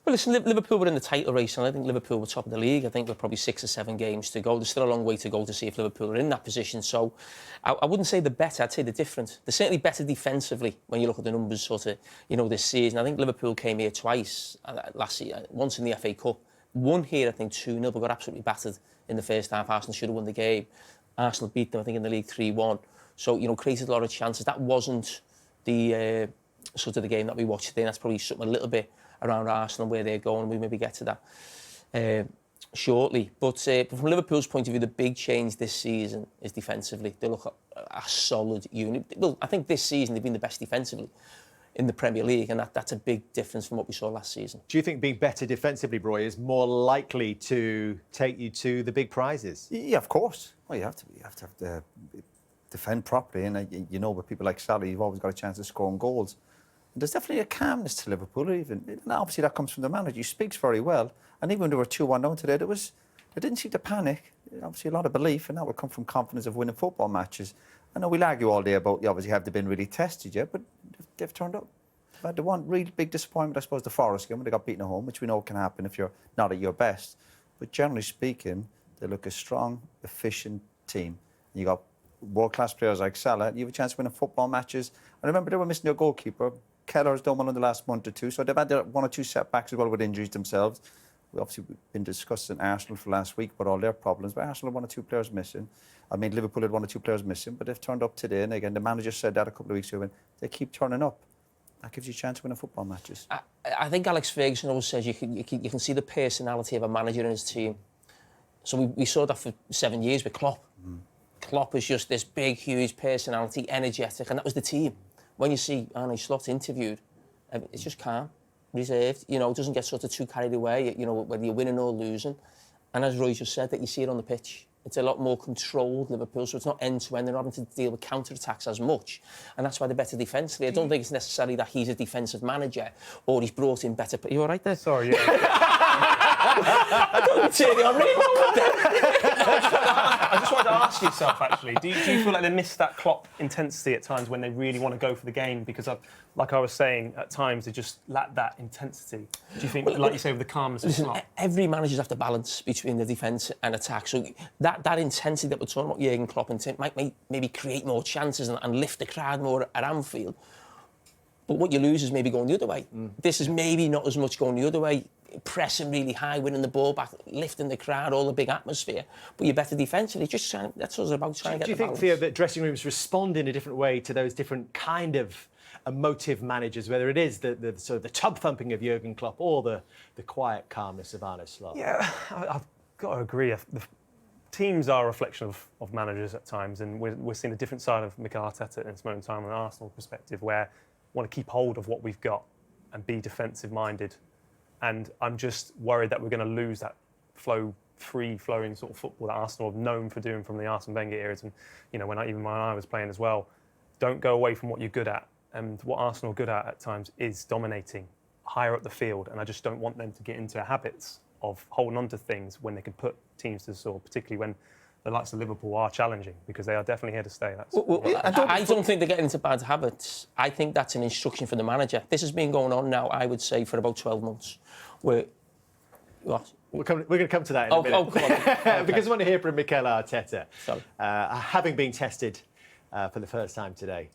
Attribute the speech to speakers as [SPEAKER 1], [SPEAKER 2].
[SPEAKER 1] Well, listen, Liverpool were in the title race, and I think Liverpool were top of the league. I think we're probably 6 or 7 games to go. There's still a long way to go to see if Liverpool are in that position. So I wouldn't say they're better, I'd say they're different. They're certainly better defensively when you look at the numbers sort of, this season. I think Liverpool came here twice last year, once in the FA Cup. Won here, I think, 2-0, but got absolutely battered in the first half. Arsenal should have won the game. Arsenal beat them, I think, in the league 3-1. So, created a lot of chances. That wasn't the sort of the game that we watched today. That's probably something a little bit around Arsenal, where they're going. We maybe get to that shortly. But from Liverpool's point of view, the big change this season is defensively. They look a solid unit. Well, I think this season they've been the best defensively in the Premier League, and that's a big difference from what we saw last season.
[SPEAKER 2] Do you think being better defensively, Roy, is more likely to take you to the big prizes?
[SPEAKER 3] Yeah, of course. Well, you have to defend properly, and with people like Salah, you've always got a chance of scoring goals. And there's definitely a calmness to Liverpool, even. And obviously, that comes from the manager. He speaks very well. And even when they were 2-1 down today, they didn't seem to panic. Obviously, a lot of belief, and that would come from confidence of winning football matches. I know we'll argue all day about, obviously, have they been really tested yet, but they've turned up. But the one real big disappointment, I suppose, the Forest game, when they got beaten at home, which we know can happen if you're not at your best. But generally speaking, they look a strong, efficient team. You got world-class players like Salah. You have a chance of winning football matches. And remember, they were missing their goalkeeper. Keller's done one in the last month or two, so they've had 1 or 2 setbacks as well with injuries themselves. We've been discussing Arsenal for last week about all their problems, but Arsenal had 1 or 2 players missing. I mean, Liverpool had 1 or 2 players missing, but they've turned up today. And again, the manager said that a couple of weeks ago, when they keep turning up. That gives you a chance of winning football matches.
[SPEAKER 1] I think Alex Ferguson always says you can see the personality of a manager in his team. So we saw that for 7 years with Klopp. Klopp is just this big, huge personality, energetic, and that was the team. When you see Arne Slot interviewed, it's just calm, reserved, doesn't get sort of too carried away, whether you're winning or losing. And as Roy just said, that you see it on the pitch. It's a lot more controlled, Liverpool, so it's not end-to-end. They're not having to deal with counter-attacks as much. And that's why they're better defensively. I don't think it's necessarily that he's a defensive manager or he's brought in better... Are you all right there?
[SPEAKER 2] Sorry, yeah.
[SPEAKER 1] I don't turn it on
[SPEAKER 4] I just wanted to ask yourself, actually, do you feel like they miss that Klopp intensity at times when they really want to go for the game? Because, like I was saying, at times they just lack that intensity. Do you think, like you say, with the calmness of Klopp?
[SPEAKER 1] Every manager's have to balance between the defence and attack. So that intensity that we're talking about, Jurgen Klopp, might maybe create more chances and lift the crowd more at Anfield. But what you lose is maybe going the other way. This is maybe not as much going the other way, pressing really high, winning the ball back, lifting the crowd, all the big atmosphere. But you're better defensively. That's what it's about, trying to get the balance.
[SPEAKER 2] Do you think, Theo, that dressing rooms respond in a different way to those different kind of emotive managers, whether it is the sort of the tub thumping of Jurgen Klopp or the quiet calmness of Arne Slot?
[SPEAKER 4] Yeah, I've got to agree. The teams are a reflection of managers at times, and we're seeing a different side of Mikel Arteta in this moment in time, from an Arsenal perspective, where we want to keep hold of what we've got and be defensive-minded. And I'm just worried that we're going to lose that free-flowing sort of football that Arsenal have known for doing from the Arsene Wenger eras. And, when I was playing as well, don't go away from what you're good at. And what Arsenal are good at times is dominating higher up the field. And I just don't want them to get into habits of holding on to things when they can put teams to the sword, particularly when the likes of Liverpool are challenging, because they are definitely here to stay.
[SPEAKER 1] I don't think they're getting into bad habits. I think that's an instruction for the manager. This has been going on now, I would say, for about 12 months. What?
[SPEAKER 2] We're going to come to that in a minute.
[SPEAKER 1] Oh, come on. Okay.
[SPEAKER 2] Because I want to hear from Mikel Arteta,
[SPEAKER 1] Sorry.
[SPEAKER 2] having been tested for the first time today.